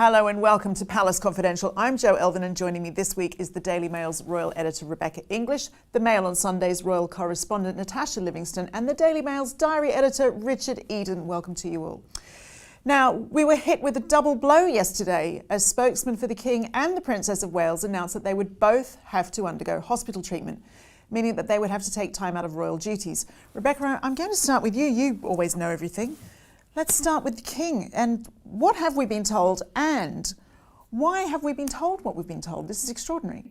Hello and welcome to Palace Confidential. I'm Jo Elvin and joining me this week is the Daily Mail's royal editor Rebecca English, the Mail on Sunday's royal correspondent Natasha Livingston and the Daily Mail's diary editor Richard Eden. Welcome to you all. Now, we were hit with a double blow yesterday as spokesman for the King and the Princess of Wales announced that they would both have to undergo hospital treatment, meaning that they would have to take time out of royal duties. Rebecca, I'm going to start with you. You always know everything. Let's start with the King. And what have we been told and why have we been told what we've been told? This is extraordinary.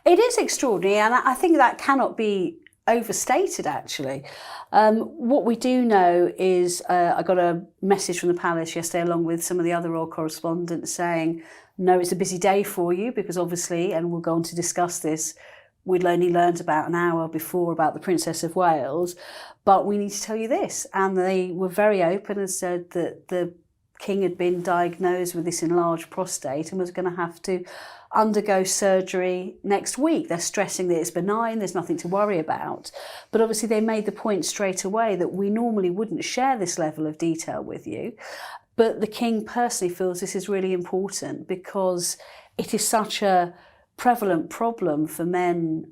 It is extraordinary, and I think that cannot be overstated, actually. What we do know is I got a message from the Palace yesterday along with some of the other royal correspondents saying, no, it's a busy day for you because obviously, and we'll go on to discuss this, we'd only learned about an hour before about the Princess of Wales, but we need to tell you this. And they were very open and said that the King had been diagnosed with this enlarged prostate and was going to have to undergo surgery next week. They're stressing that it's benign, there's nothing to worry about. But obviously they made the point straight away that we normally wouldn't share this level of detail with you. But the King personally feels this is really important because it is such a prevalent problem for men,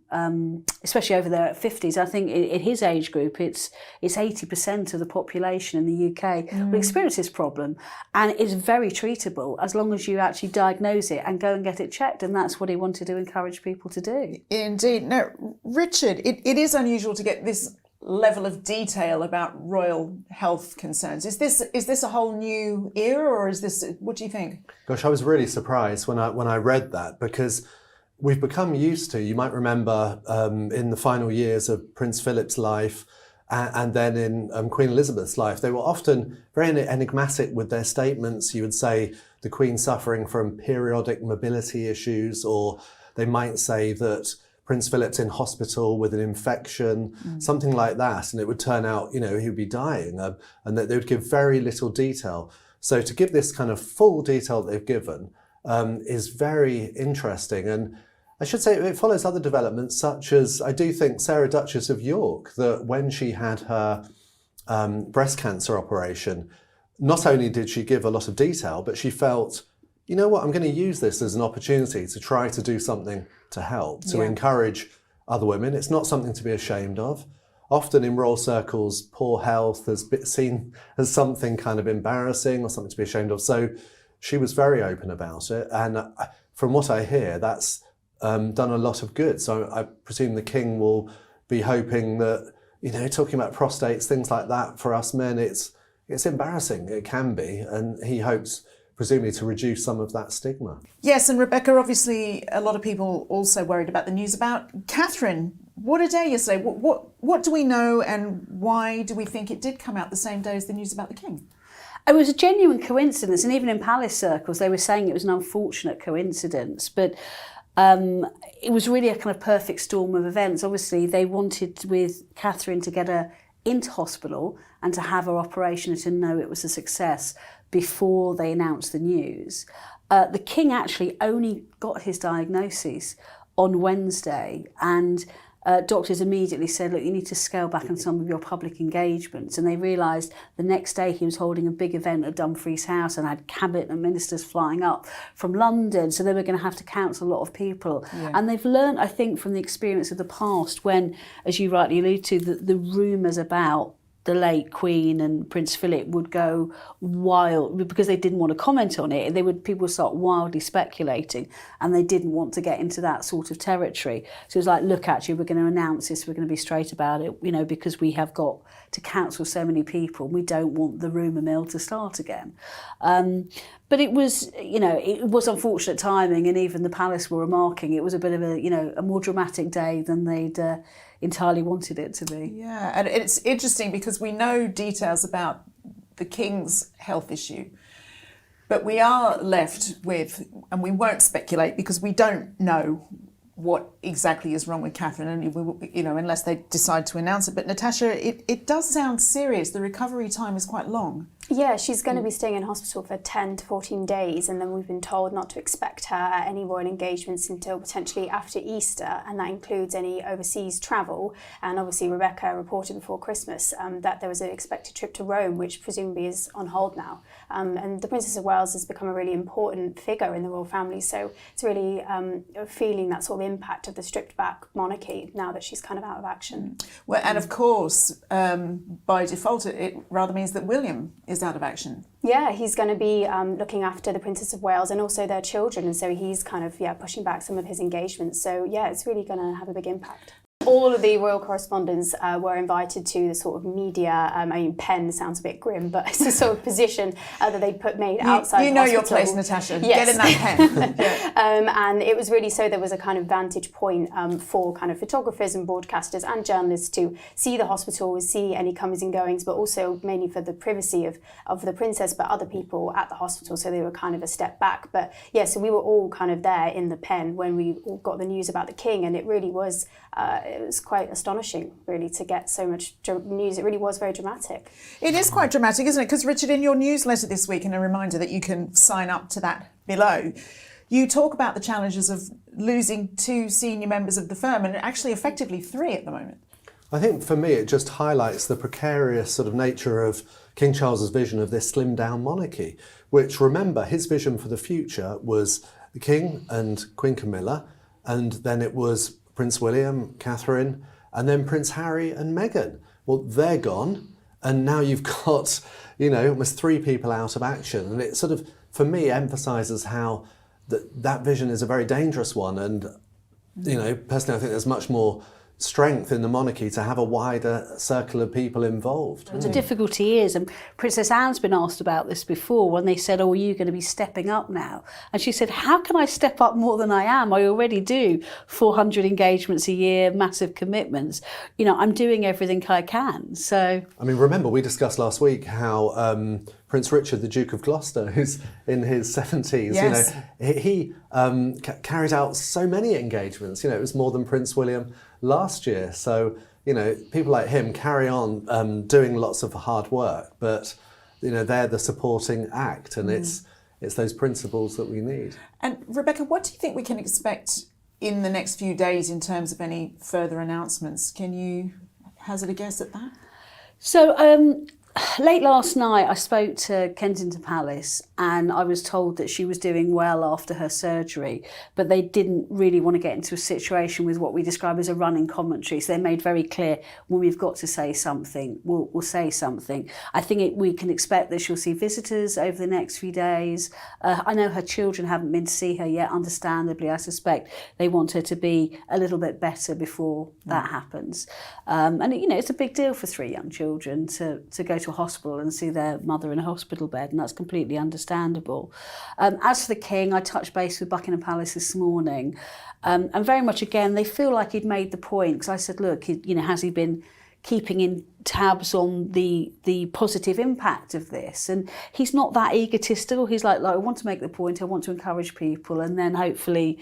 especially over there at 50s. I think in his age group, it's 80% of the population in the UK will experience this problem, and it's very treatable as long as you actually diagnose it and go and get it checked, and that's what he wanted to encourage people to do. Indeed. Now, Richard, it is unusual to get this level of detail about royal health concerns. Is this a whole new era, or is this? What do you think? Gosh, I was really surprised when I read that because we've become used to, you might remember in the final years of Prince Philip's life and then in Queen Elizabeth's life, they were often very enigmatic with their statements. You would say the Queen suffering from periodic mobility issues, or they might say that Prince Philip's in hospital with an infection, something like that. And it would turn out, he would be dying and that they would give very little detail. So to give this kind of full detail that they've given is very interesting. And I should say it follows other developments, such as I do think Sarah, Duchess of York, that when she had her breast cancer operation, not only did she give a lot of detail, but she felt, you know what, I'm going to use this as an opportunity to try to do something to help, to encourage other women. It's not something to be ashamed of. Often in royal circles, poor health has been seen as something kind of embarrassing or something to be ashamed of. So she was very open about it. And from what I hear, that's done a lot of good. So I presume the King will be hoping that, talking about prostates, things like that, for us men, it's embarrassing. It can be. And he hopes, presumably, to reduce some of that stigma. Yes, and Rebecca, obviously, a lot of people also worried about the news about Catherine. What a day yesterday. What do we know and why do we think it did come out the same day as the news about the King? It was a genuine coincidence, and even in palace circles, they were saying it was an unfortunate coincidence. But it was really a kind of perfect storm of events. Obviously, they wanted with Catherine to get her into hospital and to have her operation and to know it was a success before they announced the news. The King actually only got his diagnosis on Wednesday, and doctors immediately said, look, you need to scale back on some of your public engagements. And they realised the next day he was holding a big event at Dumfries House and had cabinet and ministers flying up from London. So they were going to have to counsel a lot of people. Yeah. And they've learned, I think, from the experience of the past when, as you rightly allude to, the rumours about the late Queen and Prince Philip would go wild because they didn't want to comment on it. People would start wildly speculating, and they didn't want to get into that sort of territory. So it was like, look, actually, we're going to announce this. We're going to be straight about it, because we have got to counsel so many people. We don't want the rumour mill to start again. But it was, it was unfortunate timing, and even the palace were remarking it was a bit of a more dramatic day than they'd entirely wanted it to be. Yeah, and it's interesting because we know details about the King's health issue, but we are left with, and we won't speculate because we don't know what exactly is wrong with Catherine, and unless they decide to announce it. But Natasha, it does sound serious. The recovery time is quite long. Yeah, she's going to be staying in hospital for 10 to 14 days, and then we've been told not to expect her at any royal engagements until potentially after Easter, and that includes any overseas travel. And obviously Rebecca reported before Christmas that there was an expected trip to Rome, which presumably is on hold now. And the Princess of Wales has become a really important figure in the royal family, so it's really feeling that sort of impact of the stripped back monarchy now that she's kind of out of action. Well, and of course, by default, it rather means that William is out of action. Yeah, he's going to be looking after the Princess of Wales and also their children, and so he's kind of pushing back some of his engagements. So yeah, it's really going to have a big impact. All of the royal correspondents were invited to the sort of media, pen sounds a bit grim, but it's a sort of position that they made outside You know the your hospital. place, Natasha. Yes. Get in that pen. Yeah. And it was really so there was a kind of vantage point for kind of photographers and broadcasters and journalists to see the hospital, see any comings and goings, but also mainly for the privacy of the princess, but other people at the hospital, so they were kind of a step back. But yeah, so we were all kind of there in the pen when we all got the news about the king, and it really was it was quite astonishing, really, to get so much news. It really was very dramatic. It is quite dramatic, isn't it? Because, Richard, in your newsletter this week, and a reminder that you can sign up to that below, you talk about the challenges of losing 2 senior members of the firm, and actually effectively 3 at the moment. I think for me it just highlights the precarious sort of nature of King Charles's vision of this slimmed down monarchy, which, remember, his vision for the future was the King and Queen Camilla, and then it was Prince William, Catherine, and then Prince Harry and Meghan. Well, they're gone, and now you've got, almost 3 people out of action. And it sort of, for me, emphasises how that vision is a very dangerous one. And, personally, I think there's much more strength in the monarchy to have a wider circle of people involved. The difficulty is, and Princess Anne's been asked about this before when they said, are you going to be stepping up now? And she said, how can I step up more than I am? I already do 400 engagements a year, massive commitments. I'm doing everything I can. So, remember, we discussed last week how Prince Richard, the Duke of Gloucester, who's in his 70s, yes. he carried out so many engagements. It was more than Prince William last year. So, people like him carry on doing lots of hard work, but, they're the supporting act, and it's those principles that we need. And Rebecca, what do you think we can expect in the next few days in terms of any further announcements? Can you hazard a guess at that? So, late last night I spoke to Kensington Palace, and I was told that she was doing well after her surgery, but they didn't really want to get into a situation with what we describe as a running commentary. So they made very clear, when we've got to say something, we'll say something. I think we can expect that she'll see visitors over the next few days. I know her children haven't been to see her yet, understandably. I suspect they want her to be a little bit better before that happens. And it's a big deal for 3 young children to go to a hospital and see their mother in a hospital bed, and that's completely understandable. As for the King, I touched base with Buckingham Palace this morning, and very much again they feel like he'd made the point, because I said, look, has he been keeping in tabs on the positive impact of this? And he's not that egotistical. He's like, I want to make the point, I want to encourage people, and then hopefully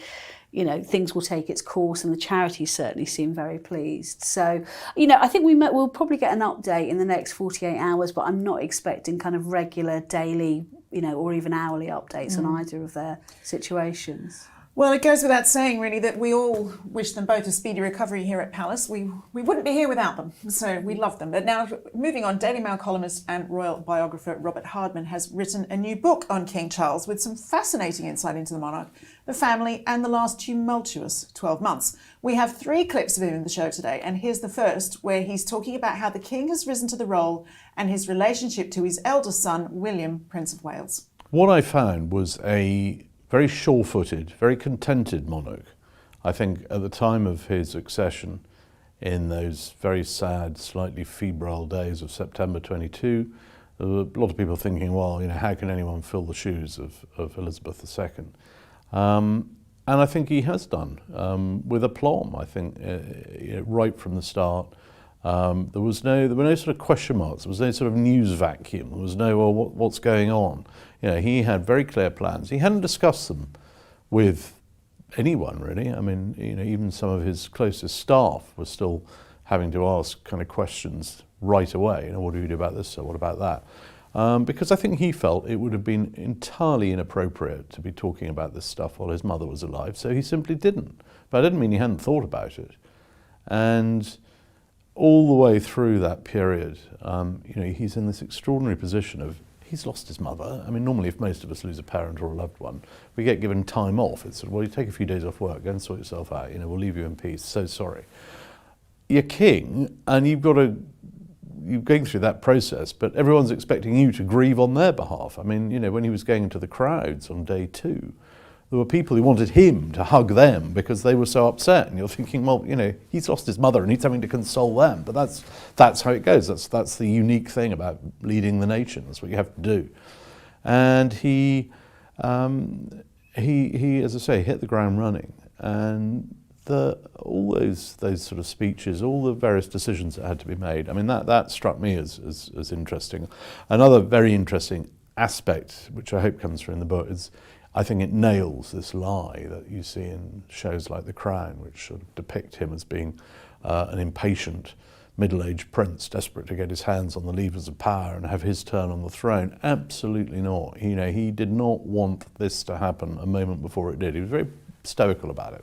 things will take its course, and the charities certainly seem very pleased. So, I think we'll probably get an update in the next 48 hours, but I'm not expecting kind of regular daily, or even hourly updates on either of their situations. Well, it goes without saying, really, that we all wish them both a speedy recovery here at Palace. We wouldn't be here without them, so we love them. But now, moving on, Daily Mail columnist and royal biographer Robert Hardman has written a new book on King Charles with some fascinating insight into the monarch, the family, and the last tumultuous 12 months. We have 3 clips of him in the show today, and here's the first, where he's talking about how the King has risen to the role and his relationship to his eldest son, William, Prince of Wales. What I found was a very sure-footed, very contented monarch. I think at the time of his accession, in those very sad, slightly febrile days of September 22, there were a lot of people thinking, well, how can anyone fill the shoes of Elizabeth II? And I think he has done, with aplomb. I think right from the start, there were no sort of question marks. There was no sort of news vacuum. There was no, well, what's going on? He had very clear plans. He hadn't discussed them with anyone, really. I mean, even some of his closest staff were still having to ask kind of questions right away. What do you do about this? So what about that? because I think he felt it would have been entirely inappropriate to be talking about this stuff while his mother was alive, so he simply didn't. But I didn't mean he hadn't thought about it. And all the way through that period, he's in this extraordinary position of, he's lost his mother. I mean, normally if most of us lose a parent or a loved one, we get given time off. It's sort of, well, you take a few days off work, go and sort yourself out, we'll leave you in peace, so sorry. You're king, and you're going through that process, but everyone's expecting you to grieve on their behalf. I mean, when he was going into the crowds on day 2, there were people who wanted him to hug them because they were so upset. And you're thinking, well, he's lost his mother and he's having to console them. But that's how it goes. That's the unique thing about leading the nation. That's what you have to do. And he as I say, hit the ground running. And all those sort of speeches, all the various decisions that had to be made, I mean, that struck me as interesting. Another very interesting aspect, which I hope comes through in the book, is I think it nails this lie that you see in shows like The Crown, which sort of depict him as being an impatient middle-aged prince desperate to get his hands on the levers of power and have his turn on the throne. Absolutely not. He did not want this to happen a moment before it did. He was very stoical about it.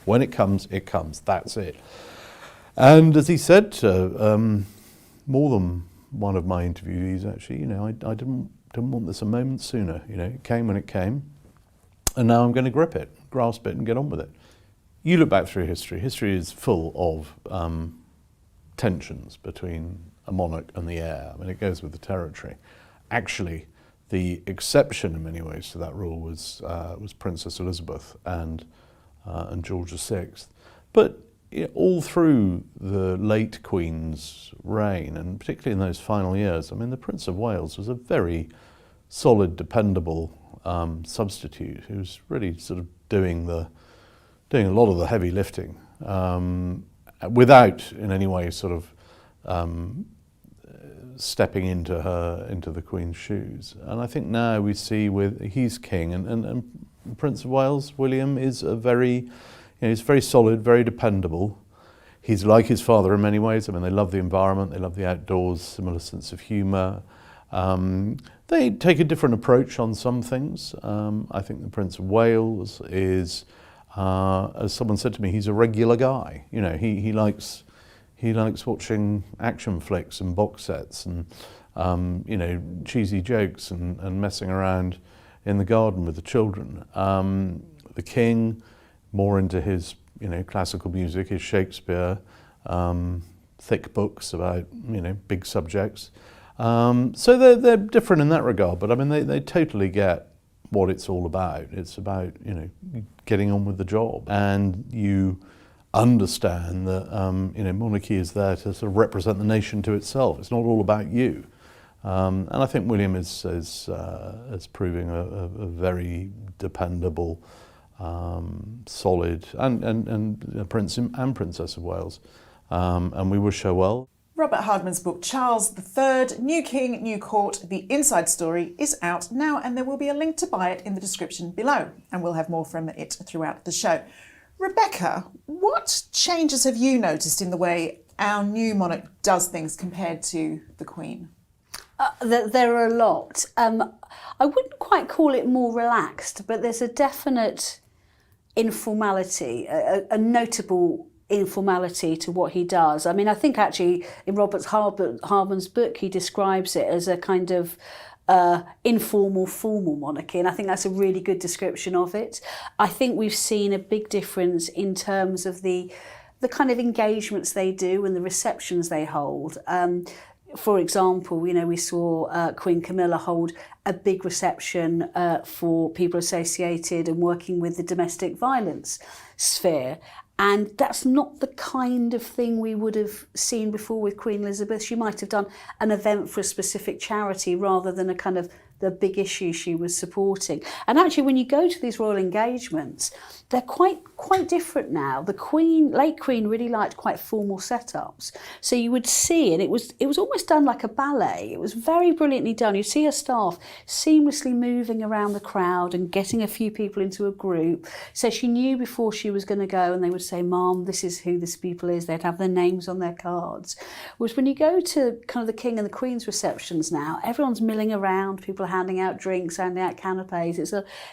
When it comes, that's it. And as he said to more than one of my interviewees, actually, I didn't want this a moment sooner. It came when it came, and now I'm going to grip it, grasp it, and get on with it. You look back through history. History is full of tensions between a monarch and the heir. I mean, it goes with the territory. Actually, the exception in many ways to that rule was Princess Elizabeth and George VI. But all through the late Queen's reign, and particularly in those final years, I mean, the Prince of Wales was a very solid, dependable substitute who was really sort of doing a lot of the heavy lifting without in any way sort of stepping into the Queen's shoes. And I think now we see he's king, and Prince of Wales, William, is he's very solid, very dependable. He's like his father in many ways. I mean, they love the environment, they love the outdoors, similar sense of humour. They take a different approach on some things. I think the Prince of Wales is, as someone said to me, he's a regular guy. He likes watching action flicks and box sets and cheesy jokes and messing around in the garden with the children. The king, more into his classical music, his Shakespeare, thick books about big subjects. So they're different in that regard, but I mean they totally get what it's all about. It's about getting on with the job, and you understand that monarchy is there to sort of represent the nation to itself. It's not all about you. And I think William is proving a very dependable, solid, and Prince and Princess of Wales, and we wish her well. Robert Hardman's book, Charles III, New King, New Court, The Inside Story, is out now, and there will be a link to buy it in the description below, and we'll have more from it throughout the show. Rebecca, what changes have you noticed in the way our new monarch does things compared to the Queen? There are a lot. I wouldn't quite call it more relaxed, but there's a definite informality, a notable informality to what he does. I mean, I think actually in Robert Hardman's book, he describes it as a kind of informal, formal monarchy, and I think that's a really good description of it. I think we've seen a big difference in terms of the kind of engagements they do and the receptions they hold. For example, we saw Queen Camilla hold a big reception for people associated and working with the domestic violence sphere. And that's not the kind of thing we would have seen before with Queen Elizabeth. She might have done an event for a specific charity rather than a kind of the big issue she was supporting. And actually, when you go to these royal engagements, they're quite different now. The Queen, late Queen, really liked quite formal setups. So you would see, and it was almost done like a ballet. It was very brilliantly done. You'd see her staff seamlessly moving around the crowd and getting a few people into a group. So she knew before she was going to go, and they would say, "Mom, this is who this people is." They'd have their names on their cards. Whereas when you go to kind of the King and the Queen's receptions now, everyone's milling around, people are handing out drinks, handing out canapes.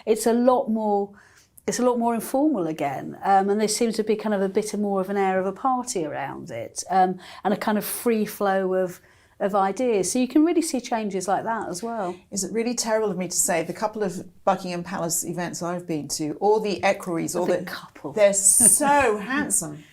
It's a lot more informal again, and there seems to be kind of a bit more of an air of a party around it, and a kind of free flow of ideas. So you can really see changes like that as well. Is it really terrible of me to say the couple of Buckingham Palace events I've been to, or the equerries, or the couple, they're so handsome.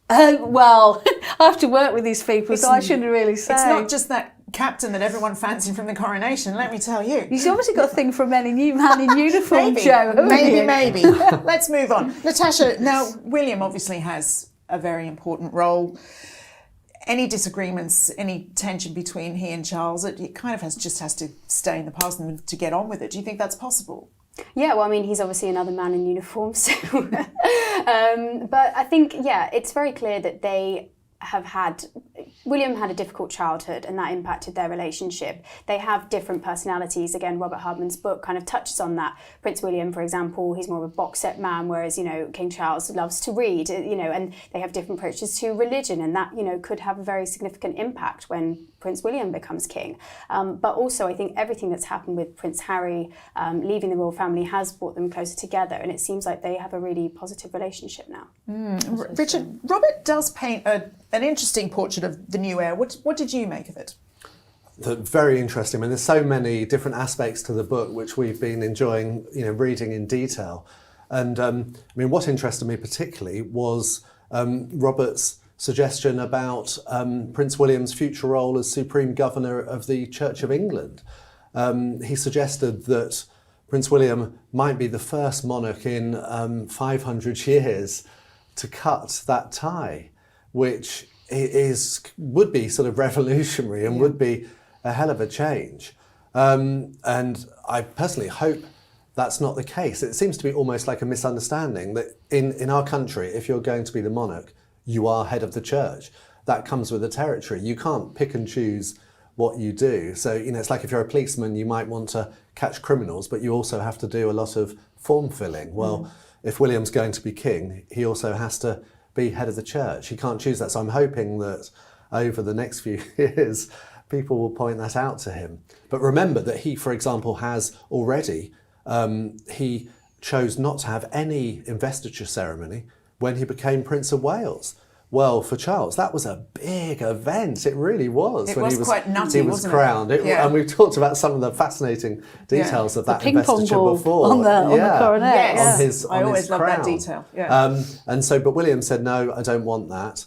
Well, I have to work with these people, so I shouldn't really say. It's not just that captain that everyone fancied from the coronation, let me tell you. You've obviously got a thing for a man in uniform, Maybe, Joe. maybe. Let's move on. Natasha, now William obviously has a very important role. Any disagreements, any tension between he and Charles, it kind of has to stay in the past and to get on with it. Do you think that's possible? Yeah, well, I mean, he's obviously another man in uniform, so... but I think, yeah, it's very clear that William had a difficult childhood and that impacted their relationship. They have different personalities. Again, Robert Hardman's book kind of touches on that. Prince William, for example, he's more of a box set man, whereas, King Charles loves to read, and they have different approaches to religion, and that, could have a very significant impact when Prince William becomes king. But also, I think everything that's happened with Prince Harry leaving the royal family has brought them closer together, and it seems like they have a really positive relationship now. Richard, Robert does paint an interesting portrait of the new heir. What did you make of it? Very interesting. I mean, there's so many different aspects to the book which we've been enjoying, reading in detail. And what interested me particularly was Robert's suggestion about Prince William's future role as Supreme Governor of the Church of England. He suggested that Prince William might be the first monarch in 500 years to cut that tie, which would be sort of revolutionary and would be a hell of a change. And I personally hope that's not the case. It seems to be almost like a misunderstanding that in our country, if you're going to be the monarch, you are head of the church. That comes with the territory. You can't pick and choose what you do. So, it's like if you're a policeman, you might want to catch criminals, but you also have to do a lot of form filling. Well, if William's going to be king, he also has to be head of the church. He can't choose that. So I'm hoping that over the next few years, people will point that out to him. But remember that he, for example, has already, he chose not to have any investiture ceremony when he became Prince of Wales. Well, for Charles, that was a big event. It really was. It was quite nutty, he was wasn't crowned. it? And we've talked about some of the fascinating details of that ping pong investiture ball before. on the coronet. Yes, On I always his love that crown. detail. Yeah. But William said, no, I don't want that.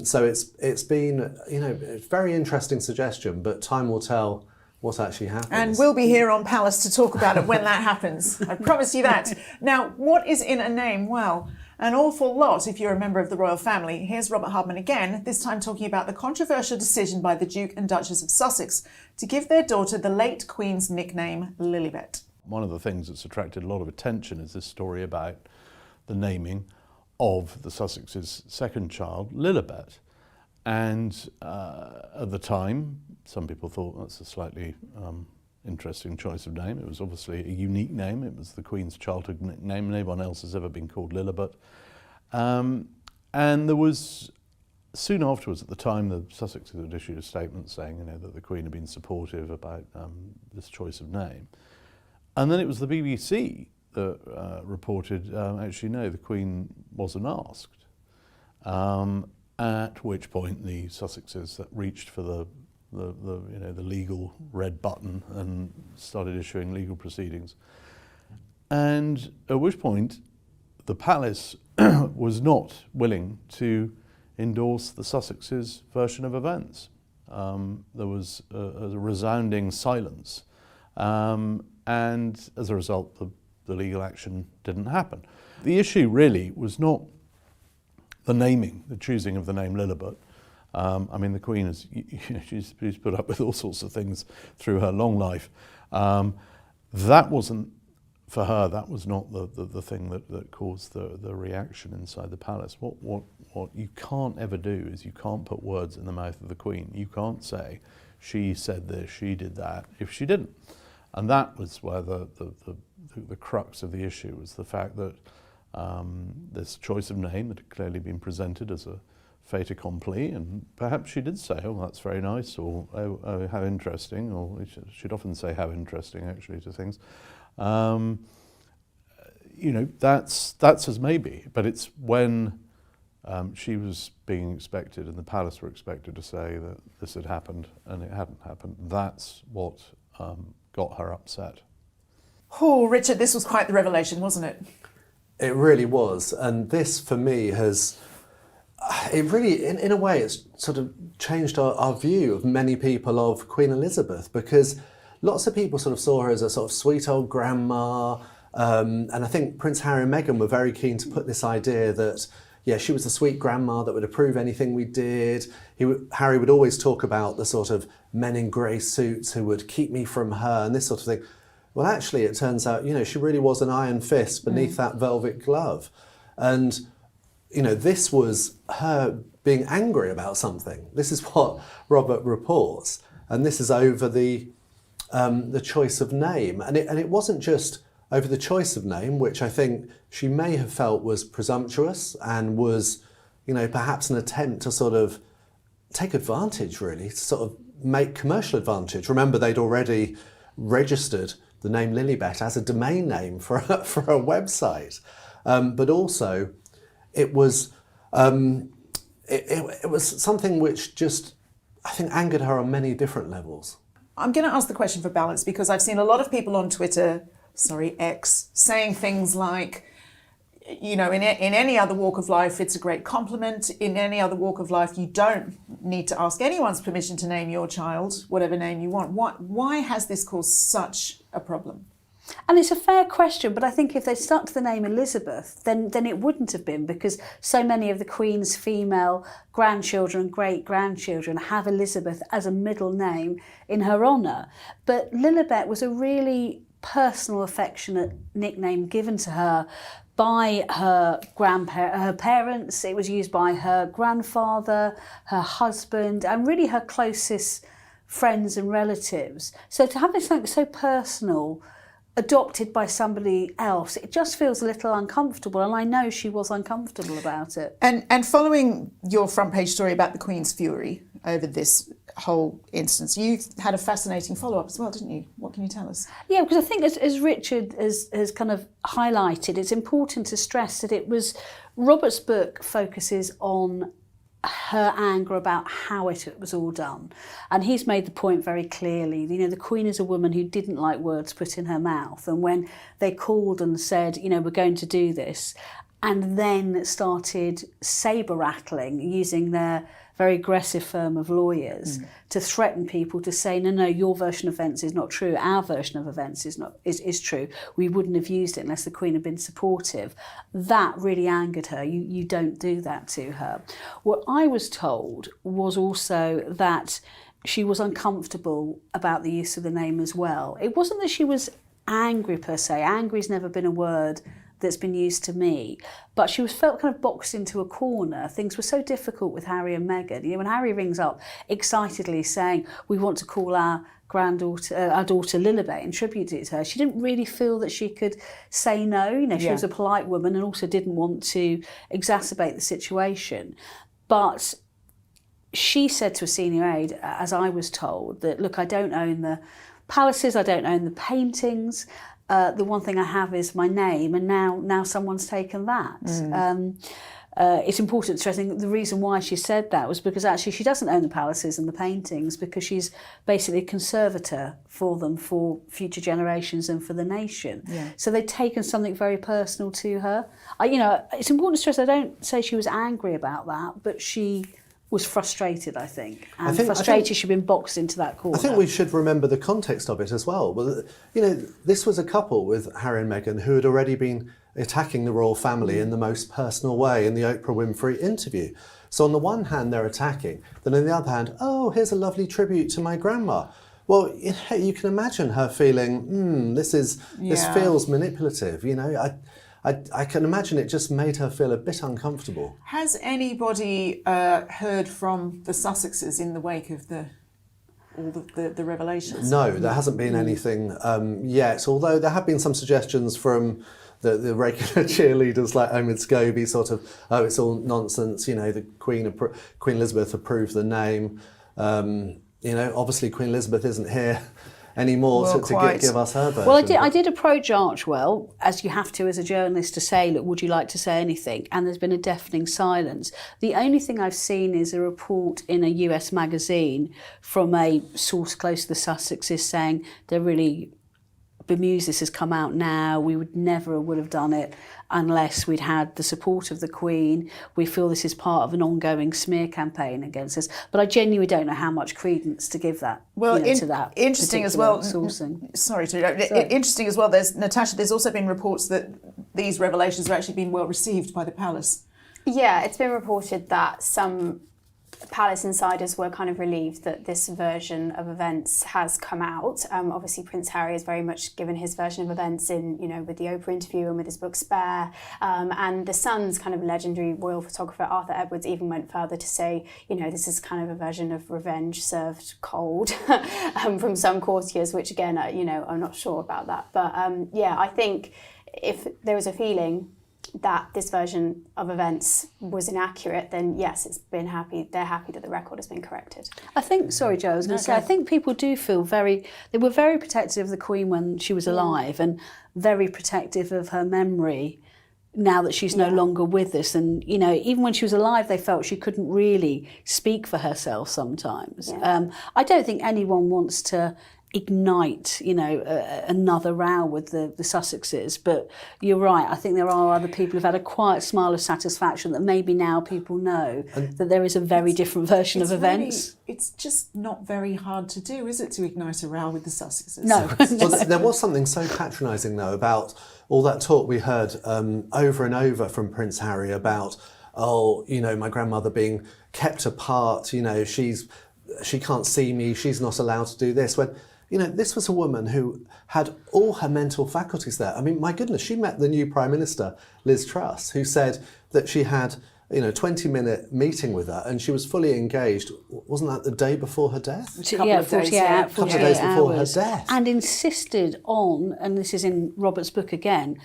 So it's been, a very interesting suggestion, but time will tell what actually happens. And we'll be here on Palace to talk about it when that happens. I promise you that. Now, what is in a name? Well, an awful lot if you're a member of the royal family. Here's Robert Hardman again, this time talking about the controversial decision by the Duke and Duchess of Sussex to give their daughter the late Queen's nickname Lilibet. One of the things that's attracted a lot of attention is this story about the naming of the Sussex's second child, Lilibet. And at the time, some people thought that's a slightly interesting choice of name. It was obviously a unique name. It was the Queen's childhood nickname. No one else has ever been called Lilibet. And there was, soon afterwards, at the time, the Sussexes had issued a statement saying, that the Queen had been supportive about this choice of name. And then it was the BBC that reported, actually, no, the Queen wasn't asked. At which point the Sussexes that reached for the legal red button and started issuing legal proceedings. And at which point the palace was not willing to endorse the Sussexes' version of events. There was a resounding silence. And as a result, the legal action didn't happen. The issue really was not the naming, the choosing of the name Lilibet. I mean, the Queen is, she's put up with all sorts of things through her long life. That wasn't, for her, that was not the thing that caused the reaction inside the palace. What you can't ever do is you can't put words in the mouth of the Queen. You can't say, she said this, she did that, if she didn't. And that was where the crux of the issue was, the fact that this choice of name that had clearly been presented as a fait accompli, and perhaps she did say, oh, that's very nice, or oh, how interesting, or she'd often say how interesting actually to things. You know, that's as maybe, but it's when she was being expected and the palace were expected to say that this had happened and it hadn't happened, that's what got her upset. Oh, Richard, this was quite the revelation, wasn't it? It really was, and this for me has, it really, in a way, it's sort of changed our view of many people of Queen Elizabeth, because lots of people sort of saw her as a sort of sweet old grandma, and I think Prince Harry and Meghan were very keen to put this idea that, yeah, she was the sweet grandma that would approve anything we did. Harry would always talk about the sort of men in grey suits who would keep me from her and this sort of thing. Well, actually, it turns out, you know, she really was an iron fist beneath that velvet glove. And, you know, this was her being angry about something. This is what Robert reports. And this is over the choice of name. And it wasn't just over the choice of name, which I think she may have felt was presumptuous and was, you know, perhaps an attempt to sort of take advantage, really, to sort of make commercial advantage. Remember, they'd already registered the name Lilibet as a domain name for a website. But also, it was it was something which just, I think, angered her on many different levels. I'm going to ask the question for balance, because I've seen a lot of people on Twitter, X, saying things like, you know, in any other walk of life, it's a great compliment. In any other walk of life, you don't need to ask anyone's permission to name your child whatever name you want. Why has this caused such a problem? And it's a fair question, but I think if they stuck to the name Elizabeth, then it wouldn't have been, because so many of the Queen's female grandchildren and great-grandchildren have Elizabeth as a middle name in her honour. But Lilibet was a really personal, affectionate nickname given to her by her parents. It was used by her grandfather, her husband, and really her closest friends and relatives. So to have this something so personal adopted by somebody else, it just feels a little uncomfortable, and I know she was uncomfortable about it. And following your front page story about the Queen's fury over this whole instance, you had a fascinating follow-up as well, didn't you? What can you tell us? Yeah, because I think as Richard has kind of highlighted, it's important to stress that it was, Robert's book focuses on her anger about how it was all done. And he's made the point very clearly, you know, the Queen is a woman who didn't like words put in her mouth. And when they called and said, you know, we're going to do this, and then started sabre rattling using their very aggressive firm of lawyers to threaten people, to say, no, your version of events is not true, our version of events is true, we wouldn't have used it unless the Queen had been supportive. That really angered her. You don't do that to her. What I was told was also that she was uncomfortable about the use of the name as well. It wasn't that she was angry per se. Angry's never been a word that's been used to me, but she felt kind of boxed into a corner. Things were so difficult with Harry and Meghan. You know, when Harry rings up excitedly saying, we want to call our daughter Lilibet and tribute it to her, she didn't really feel that she could say no. You know, she was a polite woman and also didn't want to exacerbate the situation. But she said to a senior aide, as I was told, that, look, I don't own the palaces, I don't own the paintings. The one thing I have is my name, and now someone's taken that. It's important to stress, I think the reason why she said that was because actually she doesn't own the palaces and the paintings, because she's basically a conservator for them for future generations and for the nation. Yeah. So they'd taken something very personal to her. You know, it's important to stress, I don't say she was angry about that, but she was frustrated, I think. And frustrated she'd been boxed into that corner. I think we should remember the context of it as well. Well, you know, this was a couple with Harry and Meghan who had already been attacking the royal family in the most personal way in the Oprah Winfrey interview. So on the one hand, they're attacking. Then on the other hand, oh, here's a lovely tribute to my grandma. Well, you can imagine her feeling, this feels manipulative. You know, I can imagine it just made her feel a bit uncomfortable. Has anybody heard from the Sussexes in the wake of all the revelations? No, there hasn't been anything yet, although there have been some suggestions from the regular cheerleaders like Omid Scobie, sort of, oh, it's all nonsense, you know, the Queen Elizabeth approved the name. You know, obviously Queen Elizabeth isn't here anymore to give us her version. Well, I did approach Archewell, as you have to as a journalist, to say, look, would you like to say anything? And there's been a deafening silence. The only thing I've seen is a report in a US magazine from a source close to the Sussexes saying they're really bemused this has come out now. We would have done it unless we'd had the support of the Queen. We feel this is part of an ongoing smear campaign against us. But I genuinely don't know how much credence to give that. Well, to that. Interesting as well. Sourcing. Sorry to interrupt. Interesting as well. Natasha, there's also been reports that these revelations have actually been well received by the palace. Yeah, it's been reported that some palace insiders were kind of relieved that this version of events has come out. Obviously, Prince Harry has very much given his version of events in, you know, with the Oprah interview and with his book Spare. And the Sun's kind of legendary royal photographer Arthur Edwards even went further to say, you know, this is kind of a version of revenge served cold from some courtiers, which again, you know, I'm not sure about that. But yeah, I think if there was a feeling that this version of events was inaccurate, then yes, they're happy that the record has been corrected. I think, sorry Joe, I was going to say, I think people do feel they were very protective of the Queen when she was alive and very protective of her memory now that she's no longer with us. And, you know, even when she was alive, they felt she couldn't really speak for herself sometimes. Yeah. I don't think anyone wants to ignite, you know, another row with the Sussexes, but you're right, I think there are other people who've had a quiet smile of satisfaction that maybe now people know that there is a very different version of events. Really, it's just not very hard to do, is it, to ignite a row with the Sussexes? No. Well, there was something so patronising though about all that talk we heard over and over from Prince Harry about, oh, you know, my grandmother being kept apart, you know, she can't see me, she's not allowed to do this, when, you know, this was a woman who had all her mental faculties there. I mean, my goodness, she met the new Prime Minister, Liz Truss, who said that she had, you know, a 20-minute meeting with her and she was fully engaged. Wasn't that the day before her death? A couple of days before her death. And insisted on, and this is in Robert's book again,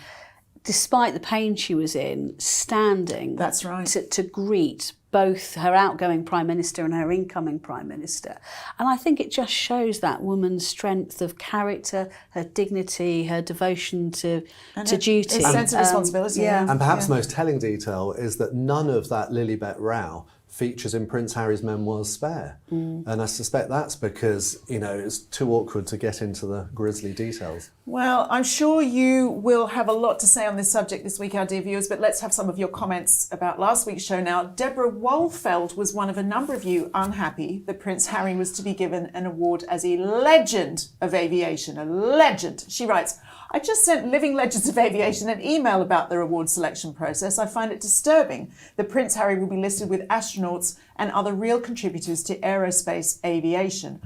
despite the pain she was in, standing That's right. to greet both her outgoing Prime Minister and her incoming Prime Minister. And I think it just shows that woman's strength of character, her dignity, her devotion to duty. A sense of responsibility. And perhaps the most telling detail is that none of that Lilibet row features in Prince Harry's memoirs Spare. And I suspect that's because, you know, it's too awkward to get into the grisly details. Well, I'm sure you will have a lot to say on this subject this week, our dear viewers, but let's have some of your comments about last week's show now. Deborah Wolfeld was one of a number of you unhappy that Prince Harry was to be given an award as a legend of aviation. A legend. She writes, I just sent Living Legends of Aviation an email about their award selection process. I find it disturbing that Prince Harry will be listed with astronauts and other real contributors to aerospace aviation.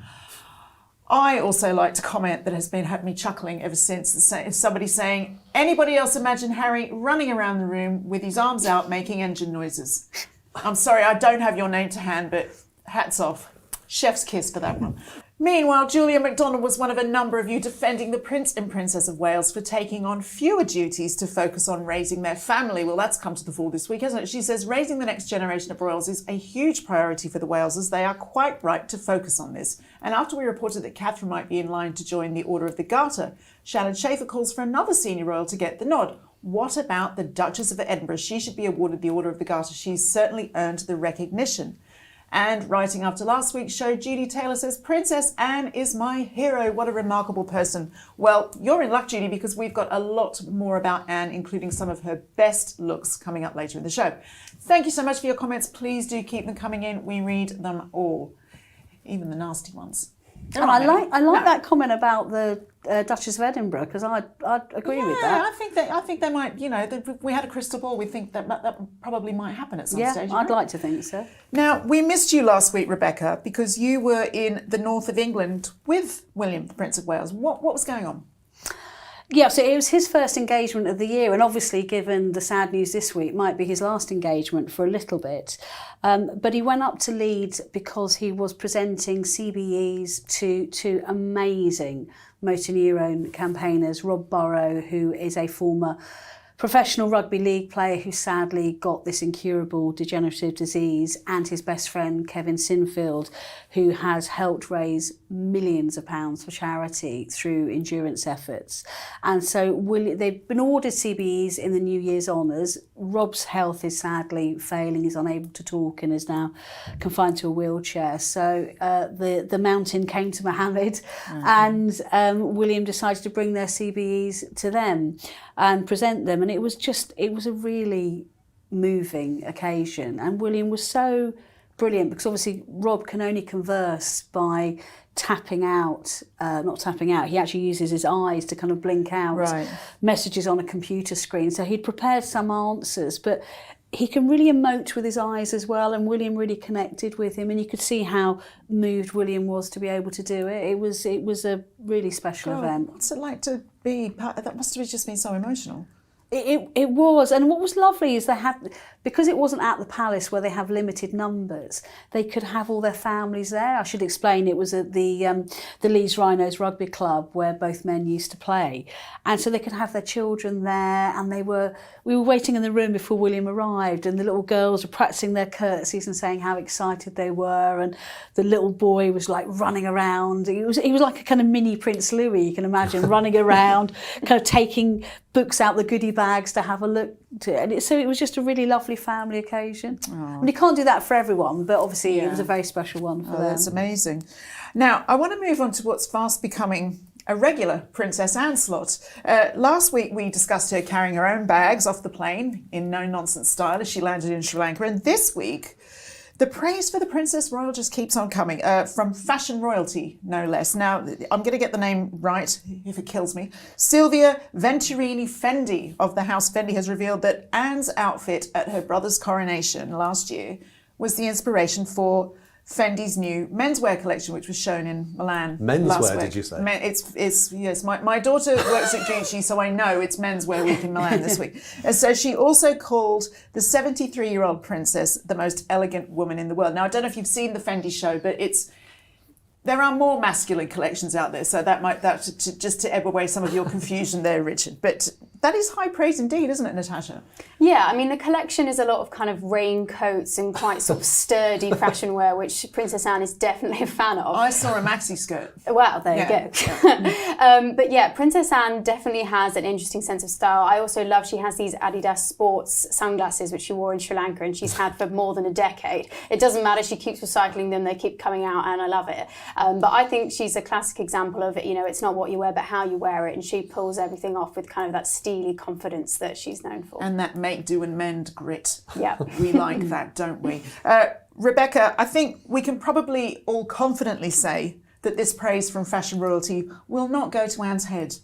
I also like to comment that has been had me chuckling ever since. Somebody saying, anybody else imagine Harry running around the room with his arms out making engine noises? I'm sorry, I don't have your name to hand, but hats off. Chef's kiss for that one. Meanwhile, Julia MacDonald was one of a number of you defending the Prince and Princess of Wales for taking on fewer duties to focus on raising their family. Well, that's come to the fore this week, hasn't it? She says raising the next generation of royals is a huge priority for the Walesers. They are quite right to focus on this. And after we reported that Catherine might be in line to join the Order of the Garter, Shannon Schaefer calls for another senior royal to get the nod. What about the Duchess of Edinburgh? She should be awarded the Order of the Garter. She's certainly earned the recognition. And writing after last week's show, Judy Taylor says, Princess Anne is my hero. What a remarkable person. Well, you're in luck, Judy, because we've got a lot more about Anne, including some of her best looks coming up later in the show. Thank you so much for your comments. Please do keep them coming in. We read them all, even the nasty ones. And I like that comment about the Duchess of Edinburgh, because I'd agree with that. I think they might. We had a crystal ball. We think that probably might happen at some stage. I'd like to think so. Now, we missed you last week, Rebecca, because you were in the north of England with William, the Prince of Wales. What was going on? Yeah, so it was his first engagement of the year, and obviously, given the sad news this week, might be his last engagement for a little bit. But he went up to Leeds because he was presenting CBEs to two amazing motor neurone campaigners, Rob Burrow, who is a former professional rugby league player who sadly got this incurable degenerative disease, and his best friend Kevin Sinfield, who has helped raise millions of pounds for charity through endurance efforts. And so they've been awarded CBEs in the New Year's honours. Rob's health is sadly failing, he's unable to talk and is now confined to a wheelchair. So the mountain came to Mohammed, and William decided to bring their CBEs to them and present them. And it was a really moving occasion. And William was so brilliant, because obviously Rob can only converse by not tapping out. He actually uses his eyes to kind of blink out messages on a computer screen. So he'd prepared some answers, but he can really emote with his eyes as well, and William really connected with him, and you could see how moved William was to be able to do it. It was a really special event. What's it like to be part of that? Must have just been so emotional. It was, and what was lovely is because it wasn't at the palace where they have limited numbers, they could have all their families there. I should explain, it was at the Leeds Rhinos Rugby Club where both men used to play, and so they could have their children there. And we were waiting in the room before William arrived, and the little girls were practicing their curtsies and saying how excited they were, and the little boy was like running around. He was like a kind of mini Prince Louis, you can imagine, running around, kind of taking books out the goodie bags to have a look to. And so it was just a really lovely family occasion. And you can't do that for everyone, but obviously it was a very special one for them. That's amazing. Now, I want to move on to what's fast becoming a regular Princess Anne slot. Last week we discussed her carrying her own bags off the plane in no-nonsense style as she landed in Sri Lanka. And this week, the praise for the Princess Royal just keeps on coming, from fashion royalty, no less. Now, I'm going to get the name right, if it kills me. Silvia Venturini Fendi of the House Fendi has revealed that Anne's outfit at her brother's coronation last year was the inspiration for Fendi's new menswear collection, which was shown in Milan last week. Did you say? Yes. My daughter works at Gucci, so I know it's menswear week in Milan this week. And so she also called the 73-year-old princess the most elegant woman in the world. Now, I don't know if you've seen the Fendi show, but there are more masculine collections out there, so just to ebb away some of your confusion there, Richard. But that is high praise indeed, isn't it, Natasha? Yeah, I mean, the collection is a lot of kind of raincoats and quite sort of sturdy fashion wear, which Princess Anne is definitely a fan of. I saw a maxi skirt. Well, there you go. But yeah, Princess Anne definitely has an interesting sense of style. I also love she has these Adidas sports sunglasses, which she wore in Sri Lanka and she's had for more than a decade. It doesn't matter, she keeps recycling them, they keep coming out, and I love it. But I think she's a classic example of, it's not what you wear, but how you wear it. And she pulls everything off with kind of that steely confidence that she's known for. And that make, do and mend grit. Yeah. We like that, don't we? Rebecca, I think we can probably all confidently say that this praise from fashion royalty will not go to Anne's head.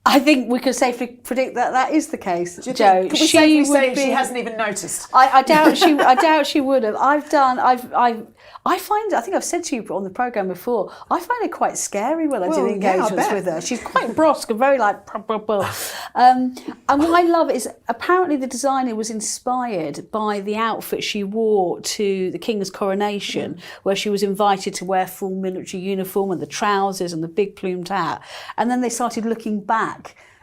I think we can safely predict that is the case, Jo. Could we safely say she hasn't even noticed? I doubt she would have. I think I've said to you on the programme before, I find her quite scary when I do engagements with her. She's quite brusque and very like... and what I love is apparently the designer was inspired by the outfit she wore to the King's coronation, where she was invited to wear full military uniform and the trousers and the big plumed hat. And then they started looking back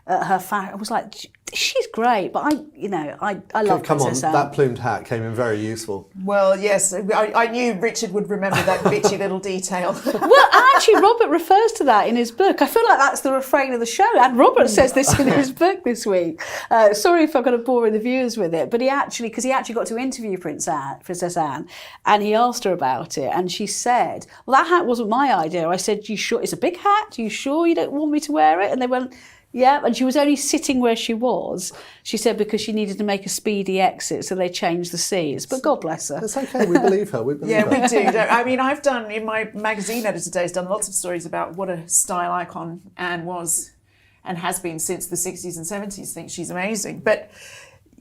at her fashion. I was like, she's great, but I love Princess Anne. That plumed hat came in very useful. Well, yes, I knew Richard would remember that bitchy little detail. Well, actually, Robert refers to that in his book. I feel like that's the refrain of the show, and Robert says this in his book this week. Sorry if I'm going to bore the viewers with it, but he actually got to interview Princess Anne, and he asked her about it, and she said, well, that hat wasn't my idea. I said, you sure? It's a big hat. Are you sure you don't want me to wear it? And they went, Yeah, and she was only sitting where she was, she said, because she needed to make a speedy exit, so they changed the seats. But God bless her. It's okay, we believe her. We believe Yeah, her. we do. I mean, I've done, in my magazine editor days, done lots of stories about what a style icon Anne was and has been since the 60s and 70s. I think she's amazing. But,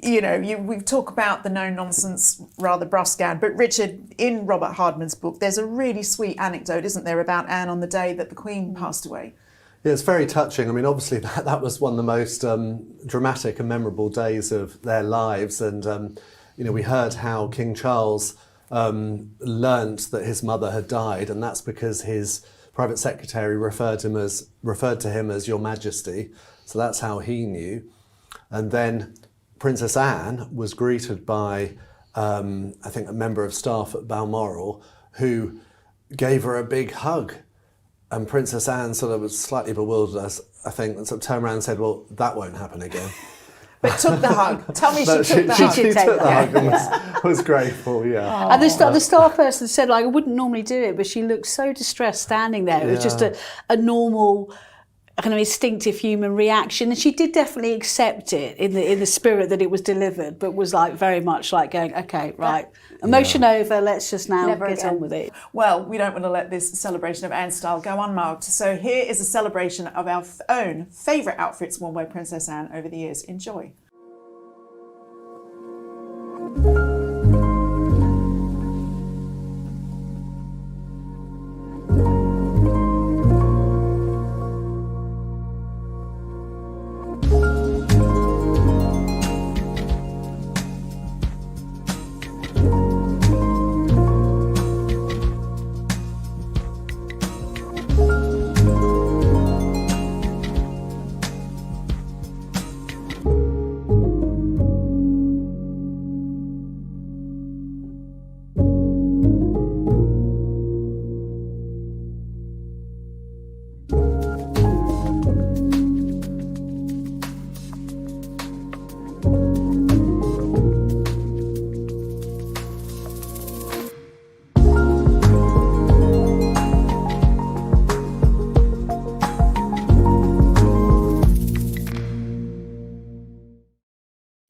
you know, we talk about the no-nonsense, rather brusque Anne. But Richard, in Robert Hardman's book, there's a really sweet anecdote, isn't there, about Anne on the day that the Queen passed away? Yeah, it's very touching. I mean, obviously that was one of the most dramatic and memorable days of their lives. And, you know, we heard how King Charles learnt that his mother had died, and that's because his private secretary referred to him as Your Majesty. So that's how he knew. And then Princess Anne was greeted by, I think, a member of staff at Balmoral who gave her a big hug. And Princess Anne sort of was slightly bewildered, I think, and sort of turned around and said, well, that won't happen again. But took the hug. Tell me No, she took the she hug. did take took the the hug and hug, was grateful, yeah. And the staff person said, like, I wouldn't normally do it, but she looked so distressed standing there. It was just a normal kind of instinctive human reaction, and she did definitely accept it in the spirit that it was delivered, but was like very much like going, okay, right, emotion over, let's just now Never get again. on with it. Well, we don't want to let this celebration of Anne's style go unmarked. So here is a celebration of our own favourite outfits worn by Princess Anne over the years. Enjoy.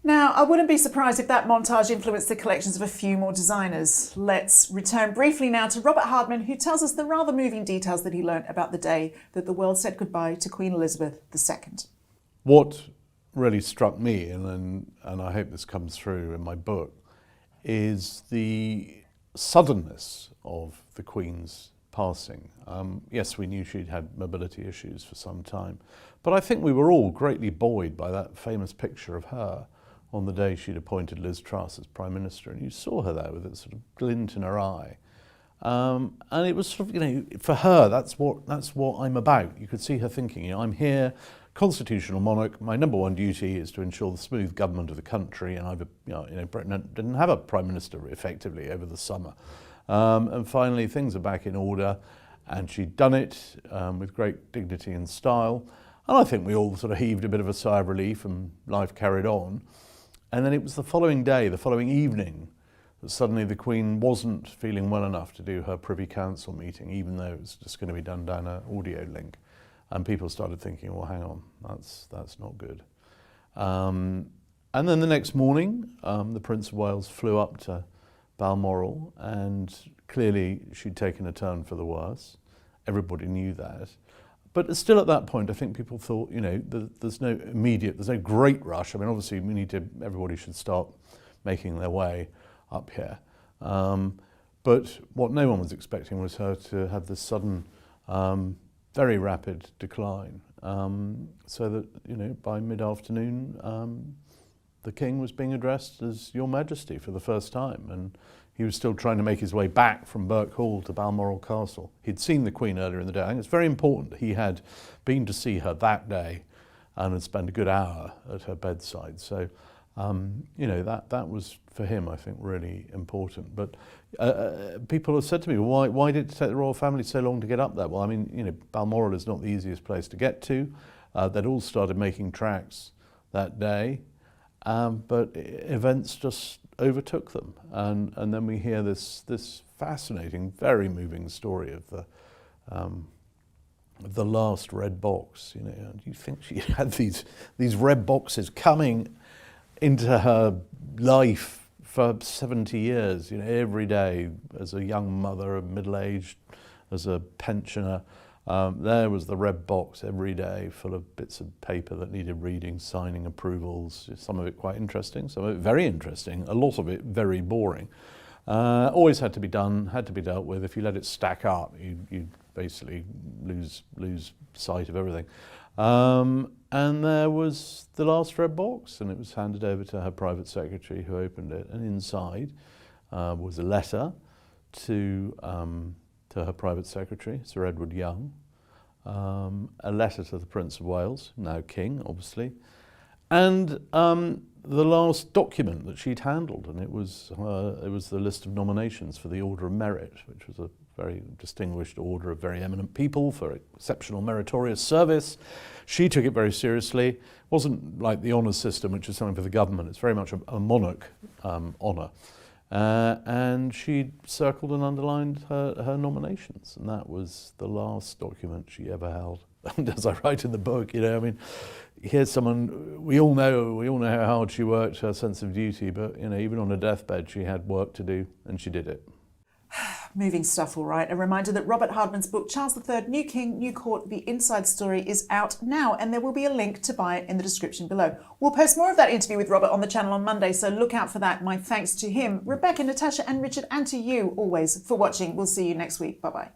Now, I wouldn't be surprised if that montage influenced the collections of a few more designers. Let's return briefly now to Robert Hardman, who tells us the rather moving details that he learnt about the day that the world said goodbye to Queen Elizabeth II. What really struck me, and I hope this comes through in my book, is the suddenness of the Queen's passing. Yes, we knew she'd had mobility issues for some time, but I think we were all greatly buoyed by that famous picture of her on the day she'd appointed Liz Truss as Prime Minister, and you saw her there with that sort of glint in her eye. And it was sort of, you know, for her, that's what I'm about. You could see her thinking, you know, I'm here, constitutional monarch, my number one duty is to ensure the smooth government of the country, and Britain didn't have a Prime Minister effectively over the summer. And finally, things are back in order, and she'd done it with great dignity and style. And I think we all sort of heaved a bit of a sigh of relief, and life carried on. And then it was the following day, the following evening, that suddenly the Queen wasn't feeling well enough to do her Privy Council meeting, even though it was just going to be done down an audio link. And people started thinking, well, hang on, that's not good. And then the next morning, the Prince of Wales flew up to Balmoral, and clearly she'd taken a turn for the worse. Everybody knew that. But still at that point, I think people thought, you know, there's no great rush. I mean, obviously everybody should start making their way up here. But what no one was expecting was her to have this sudden, very rapid decline. So that, you know, by mid-afternoon, the King was being addressed as Your Majesty for the first time. And he was still trying to make his way back from Birk Hall to Balmoral Castle. He'd seen the Queen earlier in the day. I think it's very important that he had been to see her that day and had spent a good hour at her bedside. So, you know, that was for him, I think, really important. But people have said to me, why did it take the royal family so long to get up there? Well, I mean, you know, Balmoral is not the easiest place to get to. They'd all started making tracks that day, but events just overtook them, and then we hear this fascinating, very moving story of the last red box. You know, do you think she had these red boxes coming into her life for 70 years? You know, every day as a young mother, middle-aged, as a pensioner, there was the red box every day, full of bits of paper that needed reading, signing, approvals. Some of it quite interesting, some of it very interesting, a lot of it very boring. Always had to be done, had to be dealt with. If you let it stack up, you basically lose sight of everything. And there was the last red box, and it was handed over to her private secretary, who opened it, and inside was a letter to her private secretary, Sir Edward Young, a letter to the Prince of Wales, now King, obviously, and the last document that she'd handled, and it was the list of nominations for the Order of Merit, which was a very distinguished order of very eminent people for exceptional meritorious service. She took it very seriously. It wasn't like the honours system, which is something for the government. It's very much a monarch honour. And she circled and underlined her nominations, and that was the last document she ever held. And as I write in the book, you know, I mean, here's someone, we all know how hard she worked, her sense of duty, but, you know, even on her deathbed, she had work to do, and she did it. Moving stuff, all right. A reminder that Robert Hardman's book, Charles III, New King, New Court, The Inside Story, is out now, and there will be a link to buy it in the description below. We'll post more of that interview with Robert on the channel on Monday, so look out for that. My thanks to him, Rebecca, Natasha and Richard, and to you always for watching. We'll see you next week. Bye-bye.